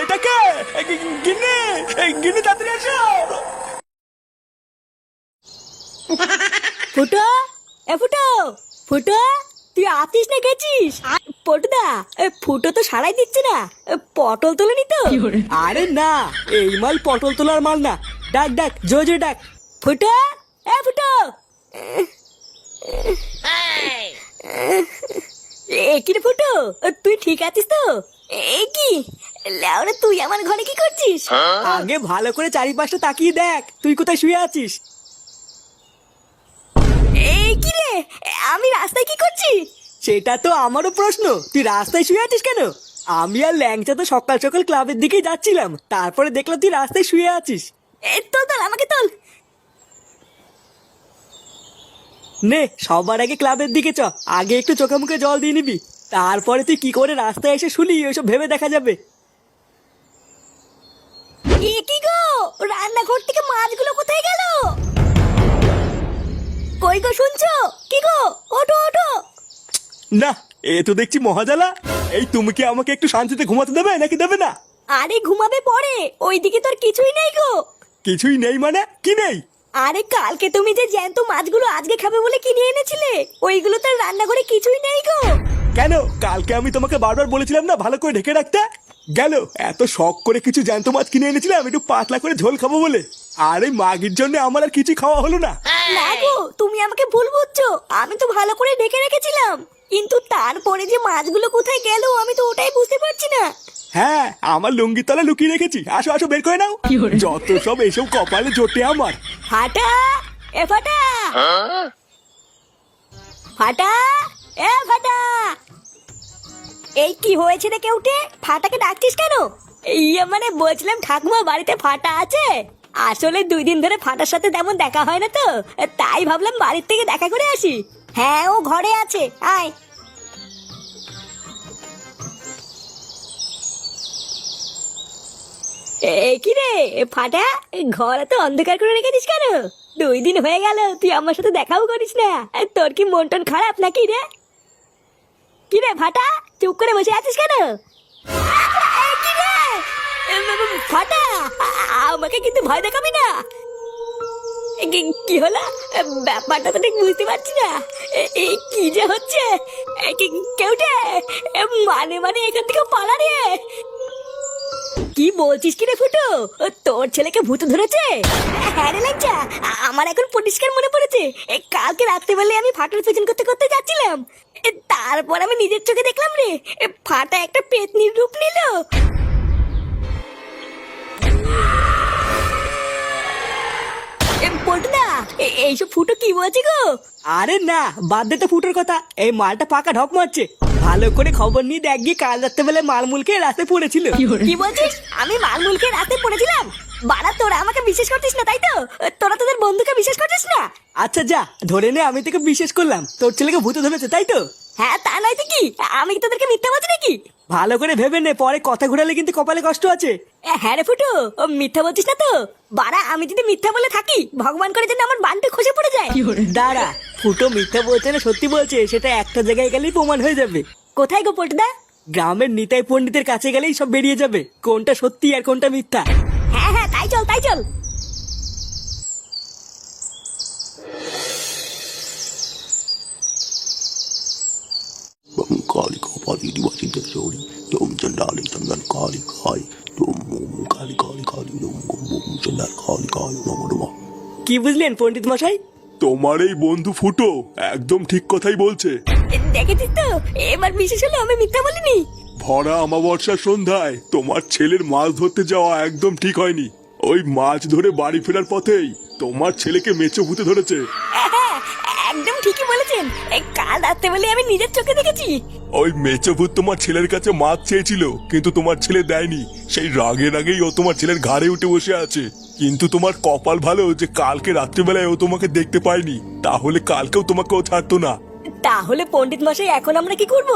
এটাকে গিন্নি, গিন্নি তাড়াতাড়ি আসো। ফুটো, এ ফুটো, ফুটো, তুই আতিস না গেছিস? পটুদা, ফুটো তো সারাই দিচ্ছে না। পটল তোলেনি তো? আরে না, এই মাল পটল তোলার মাল না। ডাক ডাক, জোরে জোরে ডাক। ফুটো, এ ফুটো। এ কি রে ফুটো, তুই ঠিক আছিস তো? এ কি লেওরা, তুই আমার ঘরে কি করছিস? আগে ভালো করে চারিপাশটা তাকিয়ে দেখ, তুই কোথায় শুয়ে আছিস। এই কি রে, আমি রাস্তায় কি করছি? সেটা তো আমারও প্রশ্ন, তুই রাস্তায় শুয়ে আছিস কেন? আমি আর ল্যাংচা তো সকাল সকাল ক্লাবের দিকেই যাচ্ছিলাম, তারপরে দেখলাম তুই রাস্তায় শুয়ে আছিস। তোল তোল, আমাকে তোল। নে, সবার আগে ক্লাবের দিকে চ, আগে একটু চোখে মুখে জল দিয়ে নিবি, তারপরে তুই কি করে রাস্তায় এসে শুলি ওইসব ভেবে দেখা যাবে। এ কি গো, রান্নাঘর থেকে মাছগুলো কোথায় গেল? কই গো, শুনছো? কি গো, ওঠো ওঠো। না, এ তো দেখছি মহাজালা। এই তুমি কি আমাকে একটু শান্তিতে ঘুমাতে দেবে নাকি দেবে না? আরে ঘুমাবে পরে, ওইদিকে তোর কিছুই নেই গো। কিছুই নেই মানে কি নেই? আরে কালকে তুমি যে জ্যান্ত মাছগুলো আজকে খাবে বলে কিনে এনেছিলে, ওইগুলো তো রান্নাঘরে কিছুই নেই গো। কেন, কালকে আমি তোমাকে বারবার বলেছিলাম না ভালো করে ঢেকে রাখতে? গেল, এত শখ করে কিছু জ্যান্ত মাছ কিনে এনেছিলাম একটু পাতলা করে ঝোল খাবো বলে, আর এই মাগির জন্য আমার আর কিছু খাওয়া হলো না। না গো, তুমি আমাকে ভুল বুঝছো, আমি তো ভালো করে ঢেকে রেখেছিলাম, কিন্তু তারপরে যে মাছগুলো কোথায় গেল আমি তো ওটাই বুঝতে পারছি না। হ্যাঁ, আমার লুঙ্গির তলায় লুকিয়ে রেখেছি, আসো আসো বের করে নাও। যত সব এইসব কপালে জোটে আমার। ফাটা, এ ফাটা, ফাটা, এ ফাটা। এই কি হয়েছে রে কেউটে, ফাটাকে ডাকছিস কেন? ইয়ে মানে বলছিলাম ঠাকুমা বাড়িতে ফাটা আছে? আসলে 2 দিন ধরে ফাটার সাথে তেমন দেখা হয় না তো, তাই ভাবলাম বাড়ির থেকে দেখা করে আসি। হ্যাঁ, ও ঘরে আছে, আয়। এই কি রে ফাটা, ঘরে তো অন্ধকার করে রেখেছিস কেন? 2 দিন হয়ে গেল তুই আমার সাথে দেখাও করিস না। তোর কি মন টন খারাপ নাকি রে? কি রে ফাটা, চুপ করে বসে আছিস কেন? এই কি রে ফাটা, আমাকে কিন্তু ভয় দেখাবি না। কি হলো, ব্যাপারটা তো ঠিক বুঝতে পারছি না। কি যে হচ্ছে, কেউটে মানে মানে এখান থেকে পালা রে। কি বলছিস কি রে ফুটো, তোর ছেলেকে ভূত ধরেছে? হ্যাঁ রে লাজ্জা, আমার এখন পরিষ্কার মনে পড়েছে। কালকে রাত্রেবেলায় আমি ফাটার পেছন করতে করতে যাচ্ছিলাম, তারপর আমি নিজের চোখে দেখলাম রে, ফাটা একটা পেতনির রূপ নিল। পল্টুদা, এইসব ফুটো কি বলছে গো? আরে না, বাদ দে তো ফুটোর কথা, এই মালটা পাকা ঢক মারছে। ভালো করে খবর নিয়ে দেখ গিয়ে, কাল রাত্রেবেলায় মালমুলকে রাস্তায় পড়েছিল। কি বলছিস, আমি মালমুলকে রাতে পড়েছিলাম? বাড়া, তোরা আমাকে বিশ্বাস করছিস না তাই তো? তোরা তোদের বন্ধুকে বিশ্বাস করছিস না? আচ্ছা যা, ধরে নে আমি তোকে বিশ্বাস করলাম, তোর ছেলেকে ভূতে ধরেছে তাই তো? হ্যাঁ, তা নয় তো কি, আমি কি তোদেরকে মিথ্যা বলছি নাকি? ভালো করে ভেবে নে, পরে কথা ঘুরালে কিন্তু কপালে কষ্ট আছে। হ্যাঁ রে ফুটো, ও মিথ্যা বলছিস না তো? বাড়া, আমি যদি মিথ্যা বলে থাকি, ভগবান করে যেন আমার বানটা খসে পড়ে যায়। দাঁড়া, ফুটো মিথ্যা বলছে না সত্যি বলছে সেটা একটা জায়গায় গেলেই প্রমাণ হয়ে যাবে। কোথায় গো পল্টুদা? গ্রামের নিতাই পণ্ডিতের কাছে গেলেই সব বেরিয়ে যাবে, কোনটা সত্যি আর কোনটা মিথ্যা। হ্যাঁ হ্যাঁ, তাই চল তাই চল। Kali Kapali Diwasi Desori, Dom Chandali Chandan Kali Kai, Dom Kali Kali Kali, Dom Chandal Kali Kai, Nomodoma. কি বুঝলেন পণ্ডিত মশাই? তোমার এই বন্ধু ফুটো একদম ঠিক কথাই বলছে। দেখেছিস তো, এবার বিশেষ হলো আমি মিথ্যা বলিনি। ভরা অমাবস্যার সন্ধ্যায় তোমার ছেলের মাছ ধরতে যাওয়া একদম ঠিক হয়নি। ওই মাছ ধরে বাড়ি ফেরার পথেই তোমার ছেলেকে মেচো ভূতে ধরেছে। হ্যাঁ, একদম ঠিকই বলেছেন, কাল রাতে বলে আমি নিজের চোখে দেখেছি। ওই মেচো ভূত তোমার ছেলের কাছে মাছ চেয়েছিল, কিন্তু তোমার ছেলে দেয়নি। সেই রাগে রাগেই ও তোমার ছেলের ঘাড়ে উঠে বসে আছে। কিন্তু তোমার কপাল ভালো যে কালকে রাত্রিবেলায় ও তোমাকে দেখতে পায়নি, তাহলে কালকেও তোমাকে ও ছাড়তো না। তাহলে পণ্ডিত মশাই এখন আমরা কি করব?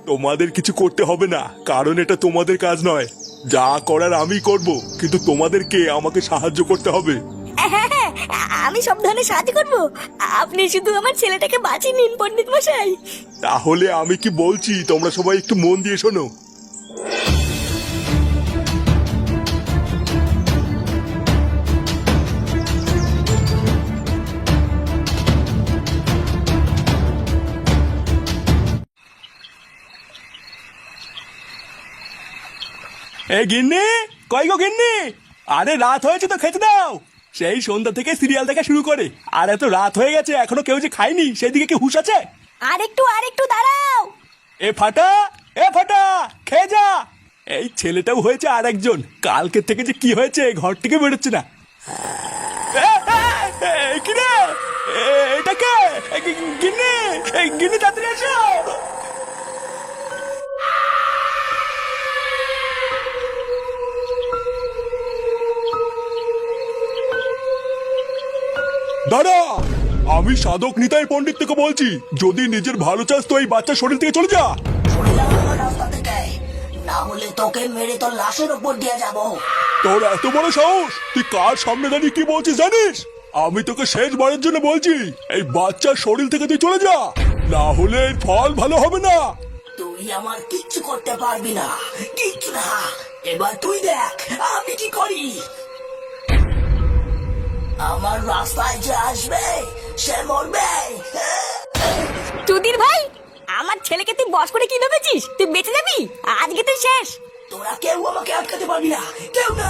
তোমাদের কিছু করতে হবে না, কারণ এটা তোমাদের কাজ নয়। যা করার আমি করব, কিন্তু তোমাদেরকে আমাকে সাহায্য করতে হবে। হ্যাঁ হ্যাঁ, আমি সব ধরনের সাহায্য করব, আপনি শুধু আমার ছেলেটাকে বাঁচিয়ে নিন পণ্ডিত মশাই। তাহলে আমি কি বলছি তোমরা সবাই একটু মন দিয়ে শোনো। এ গিন্নি, কই গো গিন্নি? আরে রাত হয়েছে তো, খেতে দাও। সেই সন্ধ্যা থেকে সিরিয়াল দেখা শুরু করে আর এত রাত হয়ে গেছে এখনো কেউ যে খায়নি, সেদিকে কি হুঁশ আছে? আরেকটু দাঁড়াও। এ ফাটা, এ ফাটা, খেয়ে যা। এই ছেলেটাও হয়েছে আর একজন, কালকে থেকে যে কি হয়েছে ঘর থেকে বেরোচ্ছে না। কি রে, এটা কে? গিন্নি, গিন্নি তাড়াতাড়ি আসো। দাঁড়া, আমি সাধক নিতাই পণ্ডিত থেকে বলছি। যদি নিজের ভালো চাস তো এই বাচ্চার শরীর থেকে চলে যা। চলে যাবো আমার রাস্তা থেকে, না হলে তোকে মেরে তোর লাশের উপর দিয়ে যাবো। তোর এত বড় সাহস, তুই কার সামনে দাঁড়িয়ে কি বলছিস জানিস? আমি তোকে শেষবারের জন্য বলছি, এই বাচ্চার শরীর থেকে তুই চলে যা, না হলে এর ফল ভালো হবে না। তুই আমার কিচ্ছু করতে পারবি না, কিচ্ছু না। এবার তুই দেখ আমি কি করি। আমার রাস্তায় যে আসবে সে মরবে। চুদির ভাই, আমার ছেলেকে তুই বস করে কি ভেবেছিস? তুই বেঁচে যাবি? আজকে তুই শেষ। তোরা কেউ আমাকে আটকাতে পারবি না, কেউ না।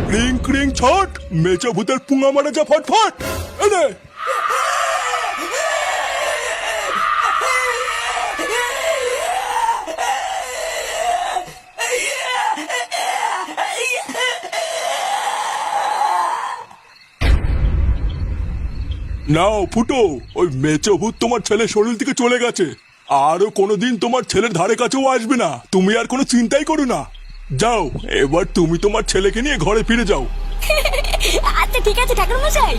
ক্রিং ক্রিং ছট, মেচো ভূতের পুঙা মারা যা ফটফট। এনে নাও ফুটো, ওই মেচো ভূত তোমার ছেলের শরীর থেকে চলে গেছে। আরো কোনোদিন তোমার ছেলের ধারে কাছেও আসবে না। তুমি আর কোনো চিন্তাই করো না। যাও, এবার তুমি তোমার ছেলেকে নিয়ে ঘরে ফিরে যাও। আচ্ছা ঠিক আছে ঠাকুর মশাই।